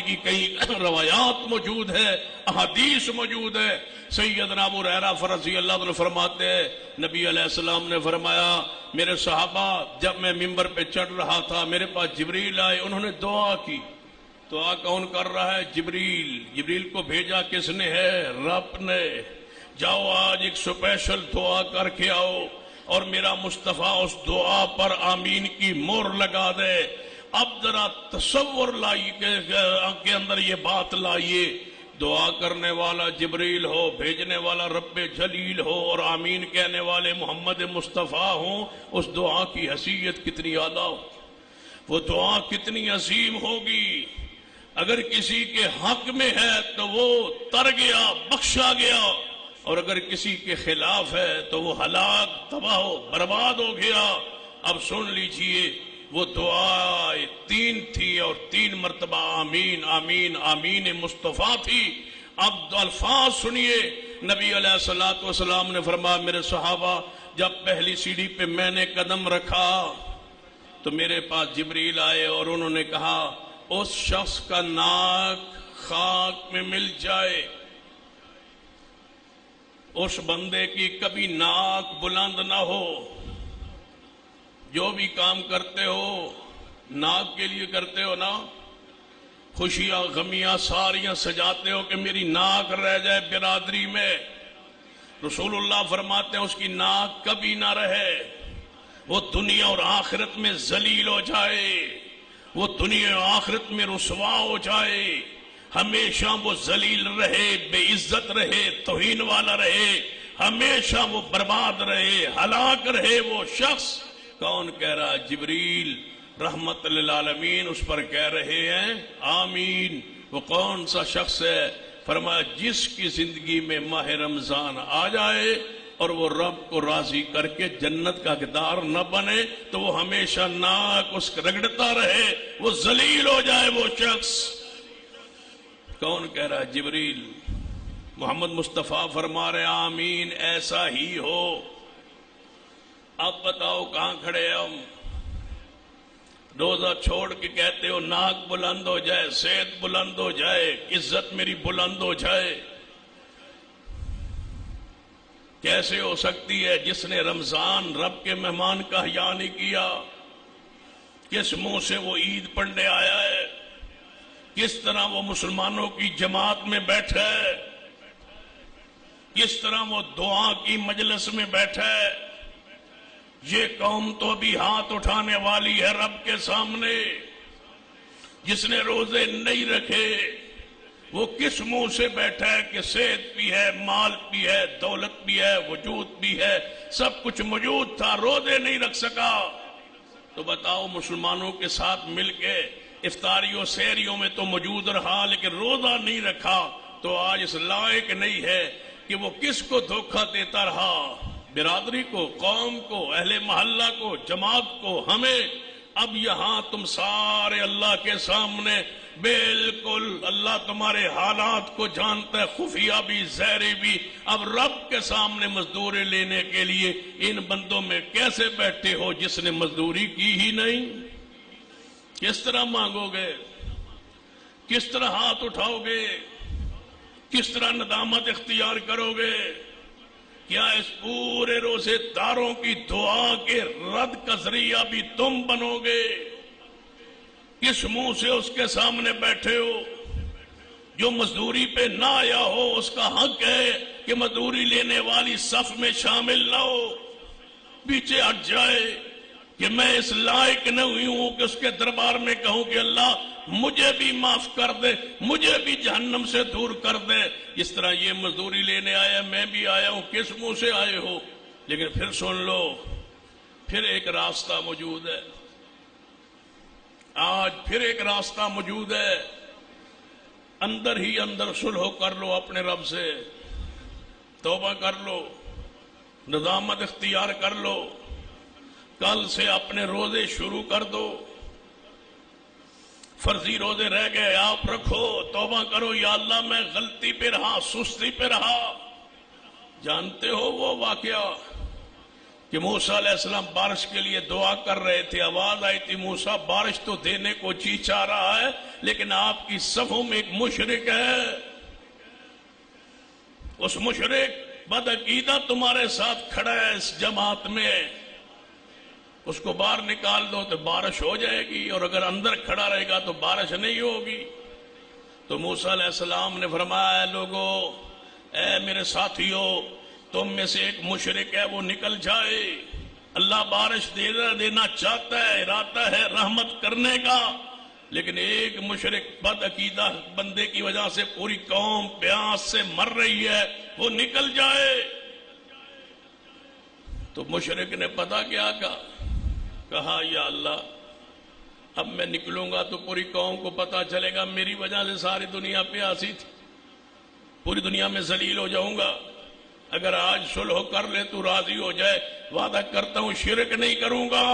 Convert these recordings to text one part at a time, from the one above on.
کی کئی روایات موجود ہے، احادیث موجود ہے۔ سیدنا ابو ہریرہ رضی اللہ عنہ فرماتے ہیں نبی علیہ السلام نے فرمایا میرے صحابہ جب میں ممبر پہ چڑھ رہا تھا میرے پاس جبریل آئے، انہوں نے دعا کی۔ دعا کون کر رہا ہے؟ جبریل۔ جبریل کو بھیجا کس نے ہے؟ رب نے۔ جاؤ آج ایک سپیشل دعا کر کے آؤ اور میرا مصطفیٰ اس دعا پر آمین کی مہر لگا دے۔ اب ذرا تصور لائیے کے اندر یہ بات لائیے، دعا کرنے والا جبریل ہو، بھیجنے والا رب جلیل ہو اور آمین کہنے والے محمد مصطفیٰ ہوں، اس دعا کی حیثیت کتنی اعلیٰ ہو، وہ دعا کتنی عظیم ہوگی۔ اگر کسی کے حق میں ہے تو وہ تر گیا، بخشا گیا، اور اگر کسی کے خلاف ہے تو وہ ہلاک، تباہ و برباد ہو گیا۔ اب سن لیجئے وہ دعا 3 تھی اور 3 مرتبہ آمین آمین آمین مصطفیٰ تھی۔ اب الفاظ سنیے، نبی علیہ الصلوۃ والسلام نے فرمایا میرے صحابہ جب پہلی سیڑھی پہ میں نے قدم رکھا تو میرے پاس جبریل آئے اور انہوں نے کہا اس شخص کا ناک خاک میں مل جائے، اس بندے کی کبھی ناک بلند نہ ہو۔ جو بھی کام کرتے ہو ناک کے لیے کرتے ہو نا، خوشیاں غمیاں ساریاں سجاتے ہو کہ میری ناک رہ جائے برادری میں، رسول اللہ فرماتے ہیں اس کی ناک کبھی نہ رہے، وہ دنیا اور آخرت میں ذلیل ہو جائے، وہ دنیا اور آخرت میں رسوا ہو جائے، ہمیشہ وہ ذلیل رہے، بے عزت رہے، توہین والا رہے، ہمیشہ وہ برباد رہے، ہلاک رہے وہ شخص۔ کون کہہ رہا؟ جبریل رحمت للعالمین اس پر کہہ رہے ہیں آمین۔ وہ کون سا شخص ہے؟ فرمایا جس کی زندگی میں ماہ رمضان آ جائے اور وہ رب کو راضی کر کے جنت کا حقدار نہ بنے تو وہ ہمیشہ ناک اس کا رگڑتا رہے، وہ ذلیل ہو جائے وہ شخص۔ کون کہہ رہا ہے؟ جبریل۔ محمد مصطفیٰ فرما رہے آمین ایسا ہی ہو۔ اب بتاؤ کہاں کھڑے ہیں ہم؟ روزہ چھوڑ کے کہتے ہو ناک بلند ہو جائے، صحت بلند ہو جائے، عزت میری بلند ہو جائے۔ کیسے ہو سکتی ہے؟ جس نے رمضان رب کے مہمان کا حیا نہیں کیا، کس منہ سے وہ عید پڑھنے آیا ہے، کس طرح وہ مسلمانوں کی جماعت میں بیٹھا ہے، کس طرح وہ دعا کی مجلس میں بیٹھا ہے۔ یہ قوم تو ابھی ہاتھ اٹھانے والی ہے رب کے سامنے۔ جس نے روزے نہیں رکھے وہ کس منہ سے بیٹھا ہے کہ صحت بھی ہے، مال بھی ہے، دولت بھی ہے، وجود بھی ہے، سب کچھ موجود تھا، روزے نہیں رکھ سکا۔ تو بتاؤ مسلمانوں کے ساتھ مل کے افطاریوں سحریوں میں تو موجود رہا لیکن روزہ نہیں رکھا تو آج اس لائق نہیں ہے کہ وہ کس کو دھوکہ دیتا رہا، برادری کو، قوم کو، اہل محلہ کو، جماعت کو، ہمیں۔ اب یہاں تم سارے اللہ کے سامنے بالکل اللہ تمہارے حالات کو جانتا ہے، خفیہ بھی ظاہری بھی۔ اب رب کے سامنے مزدوری لینے کے لیے ان بندوں میں کیسے بیٹھے ہو جس نے مزدوری کی ہی نہیں؟ کس طرح مانگو گے؟ کس طرح ہاتھ اٹھاؤ گے؟ کس طرح ندامت اختیار کرو گے؟ کیا اس پورے روزے داروں کی دعا کے رد کا ذریعہ بھی تم بنو گے؟ کس منہ سے اس کے سامنے بیٹھے ہو؟ جو مزدوری پہ نہ آیا ہو اس کا حق ہے کہ مزدوری لینے والی صف میں شامل نہ ہو، پیچھے ہٹ جائے کہ میں اس لائق نہیں ہوں کہ اس کے دربار میں کہوں کہ اللہ مجھے بھی معاف کر دے، مجھے بھی جہنم سے دور کر دے۔ اس طرح یہ مزدوری لینے آیا، میں بھی آیا ہوں، کس منہ سے آئے ہو؟ لیکن پھر سن لو، پھر ایک راستہ موجود ہے، آج پھر ایک راستہ موجود ہے۔ اندر ہی اندر صلح کر لو اپنے رب سے، توبہ کر لو، ندامت اختیار کر لو، کل سے اپنے روزے شروع کر دو۔ فرضی روزے رہ گئے آپ رکھو، توبہ کرو، یا اللہ میں غلطی پہ رہا، سستی پہ رہا۔ جانتے ہو وہ واقعہ کہ موسیٰ علیہ السلام بارش کے لیے دعا کر رہے تھے، آواز آئی تھی موسیٰ بارش تو دینے کو جی چاہ رہا ہے لیکن آپ کی صفوں میں ایک مشرک ہے، اس مشرک بدعقیدہ تمہارے ساتھ کھڑا ہے اس جماعت میں، اس کو باہر نکال دو تو بارش ہو جائے گی، اور اگر اندر کھڑا رہے گا تو بارش نہیں ہوگی۔ تو موسیٰ علیہ السلام نے فرمایا، لوگو اے میرے ساتھیو، تم میں سے ایک مشرک ہے وہ نکل جائے، اللہ بارش دینا چاہتا ہے، ارادہ ہے رحمت کرنے کا، لیکن ایک مشرک بد عقیدہ بندے کی وجہ سے پوری قوم پیاس سے مر رہی ہے، وہ نکل جائے۔ تو مشرک نے پتہ کیا کہا یا اللہ اب میں نکلوں گا تو پوری قوم کو پتہ چلے گا میری وجہ سے ساری دنیا پیاسی تھی، پوری دنیا میں ذلیل ہو جاؤں گا، اگر آج صلح کر لے تو راضی ہو جائے، وعدہ کرتا ہوں شرک نہیں کروں گا۔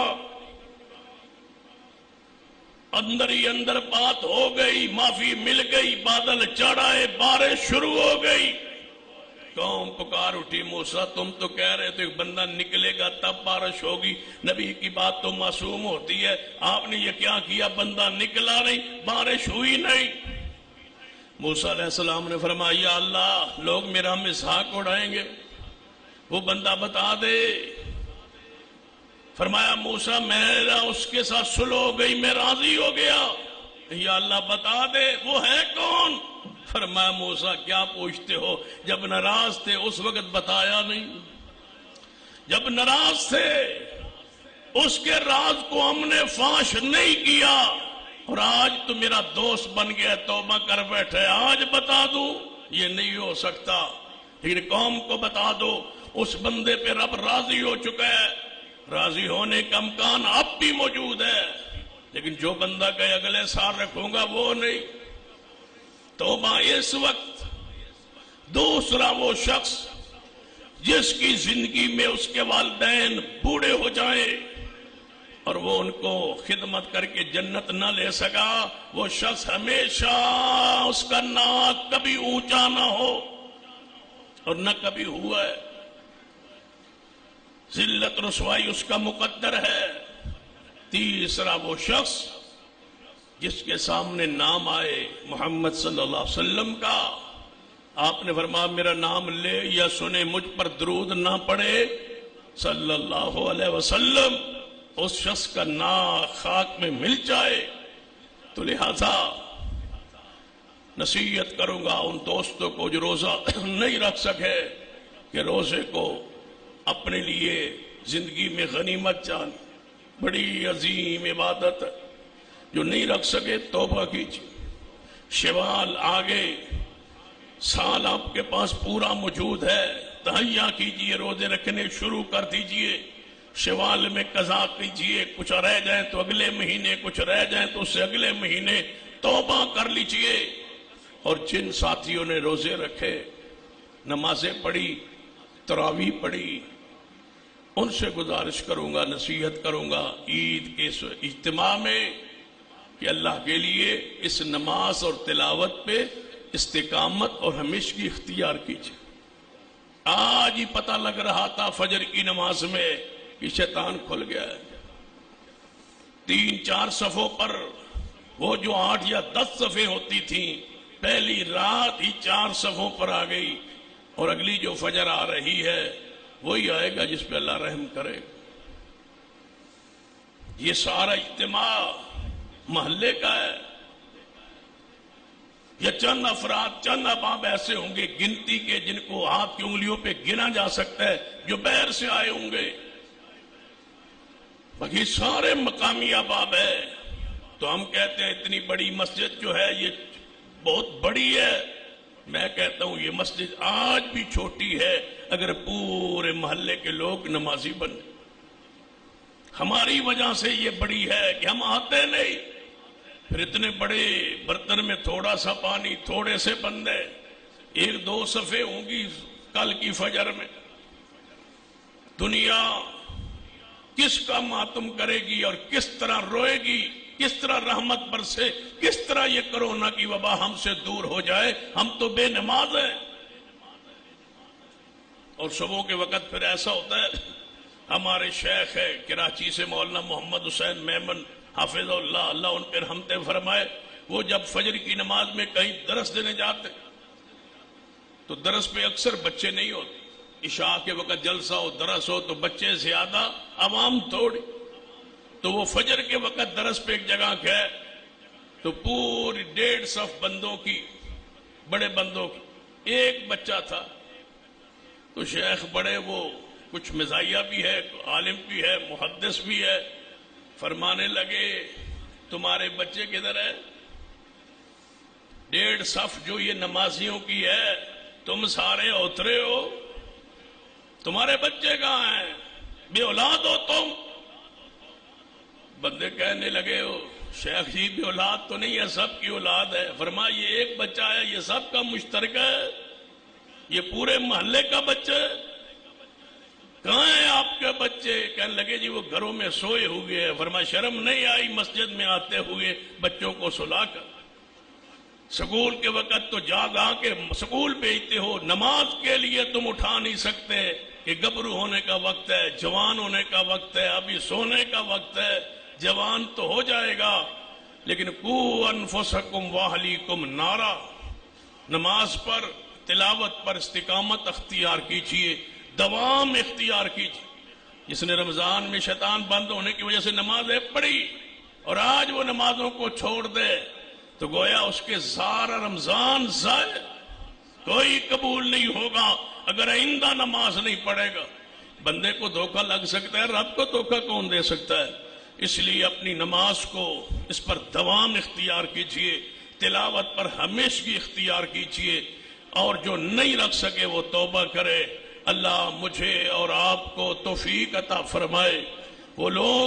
اندر ہی اندر بات ہو گئی، معافی مل گئی، بادل چڑھ آئے، بارش شروع ہو گئی، قوم پکار اٹھی، موسیٰ تم تو کہہ رہے تھے بندہ نکلے گا تب بارش ہوگی، نبی کی بات تو معصوم ہوتی ہے، آپ نے یہ کیا کیا، بندہ نکلا نہیں، بارش ہوئی نہیں۔ موسیٰ علیہ السلام نے فرمایا یا اللہ لوگ میرا مذاق اڑائیں گے، وہ بندہ بتا دے۔ فرمایا موسیٰ میرا اس کے ساتھ صلح ہو گئی، میں راضی ہو گیا، یا اللہ بتا دے وہ ہے کون۔ فرمایا موسیٰ کیا پوچھتے ہو، جب ناراض تھے اس وقت بتایا نہیں، جب ناراض تھے اس کے راز کو ہم نے فاش نہیں کیا، اور آج تو میرا دوست بن گیا، توبہ کر بیٹھے، آج بتا دوں یہ نہیں ہو سکتا، لیکن قوم کو بتا دو اس بندے پہ رب راضی ہو چکا ہے، راضی ہونے کا امکان اب بھی موجود ہے، لیکن جو بندہ کہ اگلے سال رکھوں گا وہ نہیں۔ توبہ اس وقت۔ دوسرا وہ شخص جس کی زندگی میں اس کے والدین بوڑھے ہو جائیں اور وہ ان کو خدمت کر کے جنت نہ لے سکا، وہ شخص ہمیشہ اس کا ناک کبھی اونچا نہ ہو اور نہ کبھی ہوا ہے، ذلت رسوائی اس کا مقدر ہے۔ تیسرا وہ شخص جس کے سامنے نام آئے محمد صلی اللہ علیہ وسلم کا، آپ نے فرمایا میرا نام لے یا سنے مجھ پر درود نہ پڑے صلی اللہ علیہ وسلم، اس شخص کا ناک خاک میں مل جائے۔ تو لہذا نصیحت کروں گا ان دوستوں کو جو روزہ نہیں رکھ سکے کہ روزے کو اپنے لیے زندگی میں غنیمت جان، بڑی عظیم عبادت ہے، جو نہیں رکھ سکے توبہ کیجیے۔ شوال آگے، سال آپ کے پاس پورا موجود ہے، تہیا کیجیے، روزے رکھنے شروع کر دیجیے، شوال میں قضا کیجیے، کچھ رہ جائیں تو اگلے مہینے، کچھ رہ جائیں تو اس سے اگلے مہینے توبہ کر لیجیے۔ اور جن ساتھیوں نے روزے رکھے، نمازیں پڑھی، تراویح پڑھی، ان سے گزارش کروں گا، نصیحت کروں گا عید کے اس اجتماع میں کہ اللہ کے لیے اس نماز اور تلاوت پہ استقامت اور ہمیشگی اختیار کیجیے۔ آج ہی پتہ لگ رہا تھا فجر کی نماز میں کہ شیطان کھل گیا ہے، 3-4 صفوں پر وہ جو 8 یا 10 صفیں ہوتی تھیں، پہلی رات ہی 4 صفوں پر آ گئی، اور اگلی جو فجر آ رہی ہے وہی آئے گا جس پہ اللہ رحم کرے۔ یہ سارا اجتماع محلے کا ہے، یا چند افراد، چند احباب ایسے ہوں گے گنتی کے جن کو ہاتھ کی انگلیوں پہ گنا جا سکتا ہے جو باہر سے آئے ہوں گے، باقی سارے مقامی احباب ہے۔ تو ہم کہتے ہیں اتنی بڑی مسجد جو ہے یہ بہت بڑی ہے، میں کہتا ہوں یہ مسجد آج بھی چھوٹی ہے اگر پورے محلے کے لوگ نمازی بن۔ ہماری وجہ سے یہ بڑی ہے کہ ہم آتے نہیں، پھر اتنے بڑے برتن میں تھوڑا سا پانی، تھوڑے سے بندے، 1-2 صفیں ہوں گی کل کی فجر میں، دنیا کس کا ماتم کرے گی اور کس طرح روئے گی، کس طرح رحمت برسے، کس طرح یہ کرونا کی وبا ہم سے دور ہو جائے۔ ہم تو بے نماز ہیں، اور صبح کے وقت پھر ایسا ہوتا ہے ہمارے شیخ ہے کراچی سے مولانا محمد حسین میمن حافظ اللہ، اللہ ان پہ رحمتیں فرمائے، وہ جب فجر کی نماز میں کہیں درس دینے جاتے تو درس پہ اکثر بچے نہیں ہوتے، عشاء کے وقت جلسہ ہو درس ہو تو بچے زیادہ عوام تھوڑی، تو وہ فجر کے وقت درس پہ ایک جگہ گئے تو پوری 1.5 صف بندوں کی، بڑے بندوں کی، ایک بچہ تھا۔ تو شیخ بڑے وہ کچھ مزاحیہ بھی ہے، عالم بھی ہے، محدث بھی ہے، فرمانے لگے تمہارے بچے کدھر ہے؟ 1.5 صف جو یہ نمازیوں کی ہے تم سارے اترے ہو، تمہارے بچے کہاں ہیں؟ بے اولاد ہو تم؟ بندے کہنے لگے ہو شیخ جی بے اولاد تو نہیں ہے، سب کی اولاد ہے۔ فرمایا یہ ایک بچہ ہے، یہ سب کا مشترکہ ہے، یہ پورے محلے کا بچہ ہے، کہاں ہیں آپ کے بچے؟ کہنے لگے جی وہ گھروں میں سوئے ہوئے ہیں۔ فرمایا شرم نہیں آئی مسجد میں آتے ہوئے بچوں کو سلا کر؟ سکول کے وقت تو جاگ آ کے سکول بھیجتے ہو، نماز کے لیے تم اٹھا نہیں سکتے کہ گبرو ہونے کا وقت ہے، جوان ہونے کا وقت ہے، ابھی سونے کا وقت ہے، جوان تو ہو جائے گا، لیکن قو انفسکم واہلیکم نارا، نماز پر، تلاوت پر استقامت اختیار کیجیے، دوام اختیار کیجیے۔ جس نے رمضان میں شیطان بند ہونے کی وجہ سے نمازیں پڑھی اور آج وہ نمازوں کو چھوڑ دے تو گویا اس کے سارا رمضان ضائع، کوئی قبول نہیں ہوگا اگر آئندہ نماز نہیں پڑھے گا۔ بندے کو دھوکہ لگ سکتا ہے، رب کو دھوکہ کون دے سکتا ہے؟ اس لیے اپنی نماز کو اس پر دوام اختیار کیجیے، تلاوت پر ہمیشگی اختیار کیجیے، اور جو نہیں رکھ سکے وہ توبہ کرے۔ اللہ مجھے اور آپ کو توفیق عطا فرمائے۔ وہ لوگ